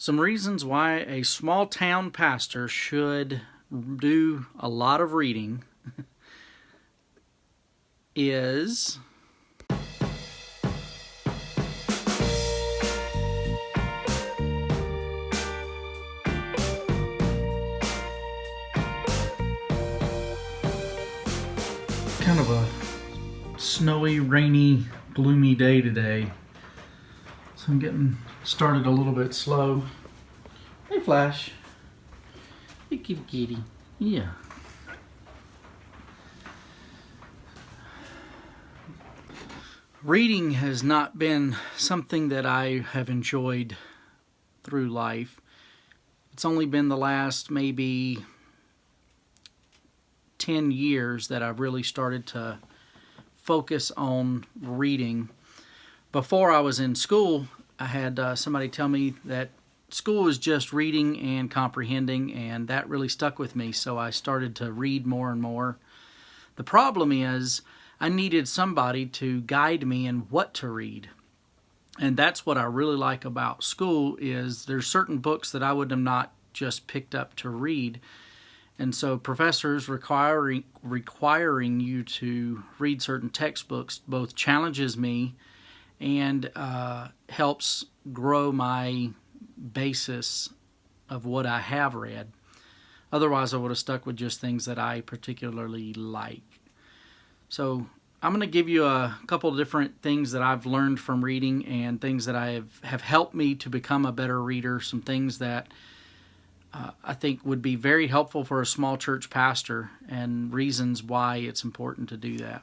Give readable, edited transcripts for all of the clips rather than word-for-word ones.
Some reasons why a small town pastor should do a lot of reading is kind of a snowy, rainy, gloomy day today. So I'm getting started a little bit slow. Hey, Flash. Hey, kitty kitty. Yeah. Reading has not been something that I have enjoyed through life. It's only been the last maybe 10 years that I've really started to focus on reading. Before I was in school, I had somebody tell me that school is just reading and comprehending, and that really stuck with me, so I started to read more and more. The problem is I needed somebody to guide me in what to read. And that's what I really like about school is there's certain books that I would have not just picked up to read. And so professors requiring you to read certain textbooks both challenges me and helps grow my basis of what I have read. Otherwise, I would have stuck with just things that I particularly like. So I'm going to give you a couple of different things that I've learned from reading and things that have helped me to become a better reader, some things that I think would be very helpful for a small church pastor and reasons why it's important to do that.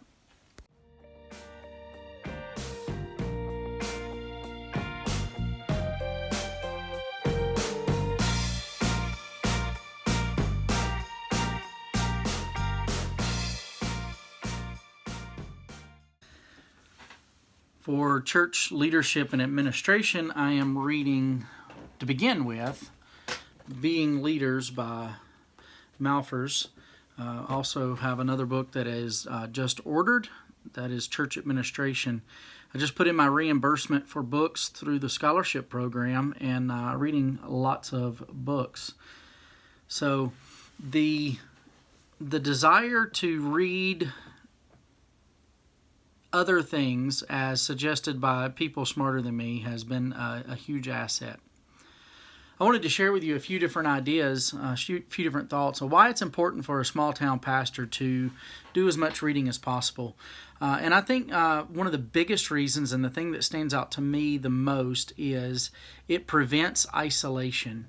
For church leadership and administration, I am reading, to begin with, Being Leaders by Malphurs. Also have another book that is just ordered, that is Church Administration. I just put in my reimbursement for books through the scholarship program and reading lots of books. So the desire to read other things as suggested by people smarter than me has been a huge asset. I wanted to share with you a few different ideas, a few different thoughts on why it's important for a small town pastor to do as much reading as possible. And I think one of the biggest reasons and the thing that stands out to me the most is it prevents isolation.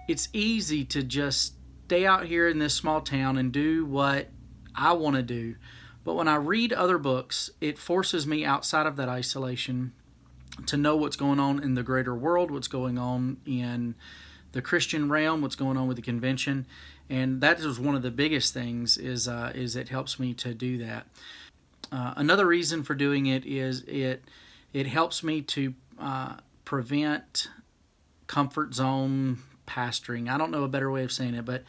It's easy to just stay out here in this small town and do what I want to do. But when I read other books, it forces me outside of that isolation to know what's going on in the greater world, what's going on in the Christian realm, what's going on with the convention. And that is one of the biggest things is it helps me to do that. Another reason for doing it is it helps me to prevent comfort zone pastoring. I don't know a better way of saying it, but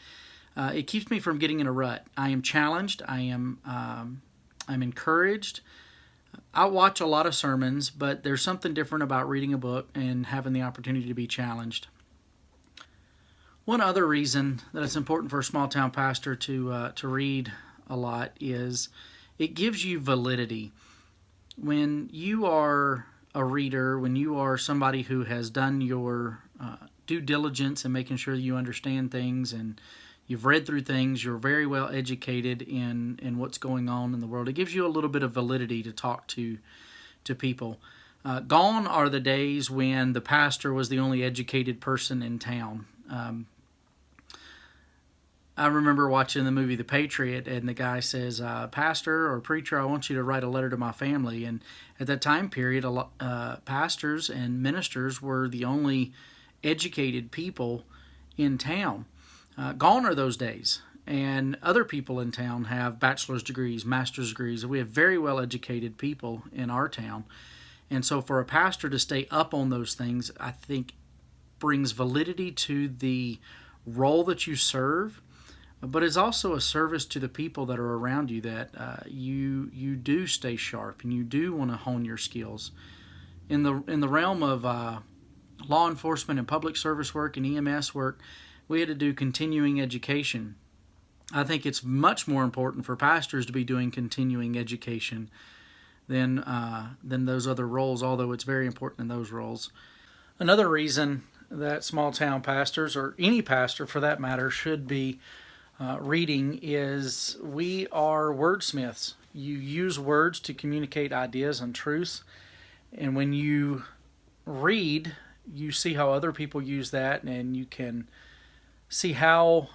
it keeps me from getting in a rut. I am challenged. I'm encouraged. I watch a lot of sermons, but there's something different about reading a book and having the opportunity to be challenged. One other reason that it's important for a small town pastor to read a lot is it gives you validity. When you are a reader, when you are somebody who has done your due diligence in making sure you understand things and you've read through things, you're very well educated in what's going on in the world. It gives you a little bit of validity to talk to people. Gone are the days when the pastor was the only educated person in town. I remember watching the movie The Patriot, and the guy says, "Pastor or preacher, I want you to write a letter to my family." And at that time period, pastors and ministers were the only educated people in town. Gone are those days, and other people in town have bachelor's degrees, master's degrees. We have very well educated people in our town, and so for a pastor to stay up on those things, I think brings validity to the role that you serve, but it's also a service to the people that are around you that you do stay sharp and you do want to hone your skills. In the realm of law enforcement and public service work and EMS work, we had to do continuing education. I think it's much more important for pastors to be doing continuing education than those other roles, although it's very important in those roles. Another reason that small town pastors, or any pastor for that matter, should be reading is we are wordsmiths. You use words to communicate ideas and truths, and when you read, you see how other people use that, and you can see how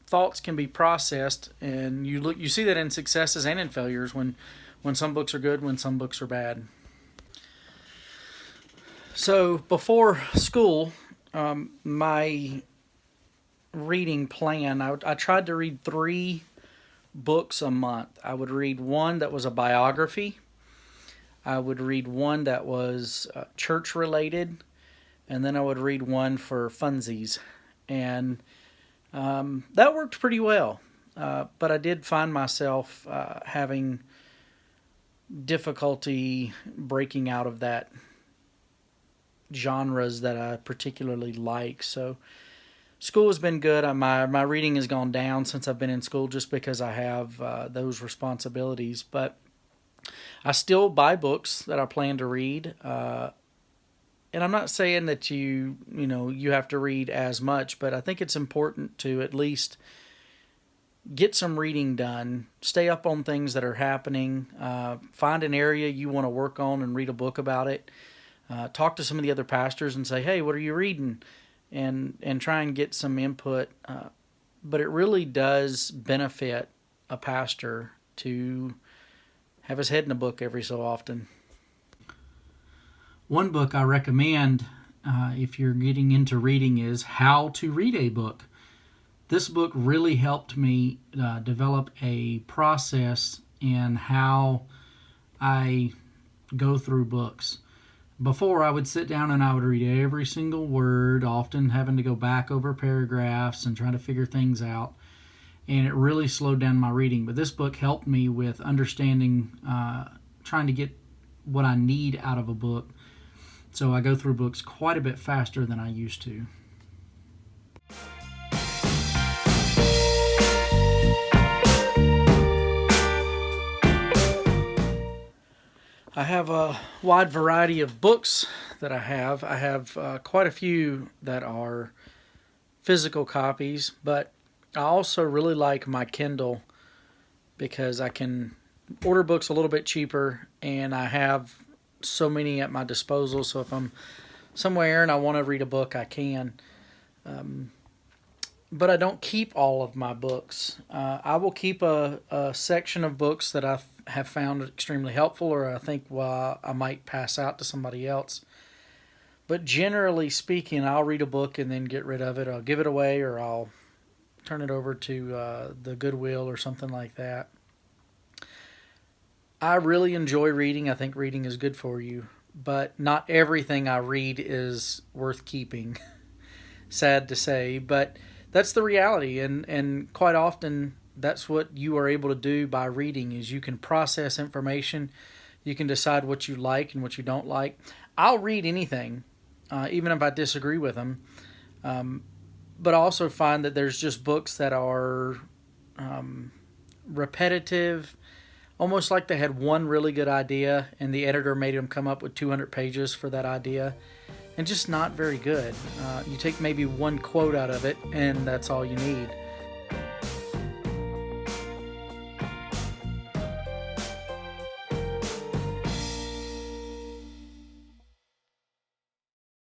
thoughts can be processed, and you see that in successes and in failures, when some books are good, when some books are bad. So before school, my reading plan, I tried to read 3 books a month. I would read one that was a biography. I would read one that was church related, and then I would read one for funsies. And that worked pretty well. But I did find myself having difficulty breaking out of that genres that I particularly like. So school has been good. My reading has gone down since I've been in school just because I have those responsibilities. But I still buy books that I plan to read. And I'm not saying that you have to read as much, but I think it's important to at least get some reading done. Stay up on things that are happening. Find an area you want to work on and read a book about it. Talk to some of the other pastors and say, hey, what are you reading? And try and get some input. But it really does benefit a pastor to have his head in a book every so often. One book I recommend if you're getting into reading is How to Read a Book. This book really helped me develop a process in how I go through books. Before, I would sit down and I would read every single word, often having to go back over paragraphs and try to figure things out. And it really slowed down my reading. But this book helped me with understanding, trying to get what I need out of a book. So I go through books quite a bit faster than I used to. I have a wide variety of books that I have. I have quite a few that are physical copies, but I also really like my Kindle because I can order books a little bit cheaper, and I have so many at my disposal. So if I'm somewhere and I want to read a book, I can. But I don't keep all of my books. I will keep a section of books that I have found extremely helpful, or I think I might pass out to somebody else. But generally speaking, I'll read a book and then get rid of it. I'll give it away, or I'll turn it over to the Goodwill or something like that. I really enjoy reading. I think reading is good for you, but not everything I read is worth keeping. Sad to say, but that's the reality, and quite often that's what you are able to do by reading is you can process information, you can decide what you like and what you don't like. I'll read anything, even if I disagree with them, but I also find that there's just books that are repetitive, almost like they had one really good idea and the editor made them come up with 200 pages for that idea, and just not very good. You take maybe one quote out of it and that's all you need.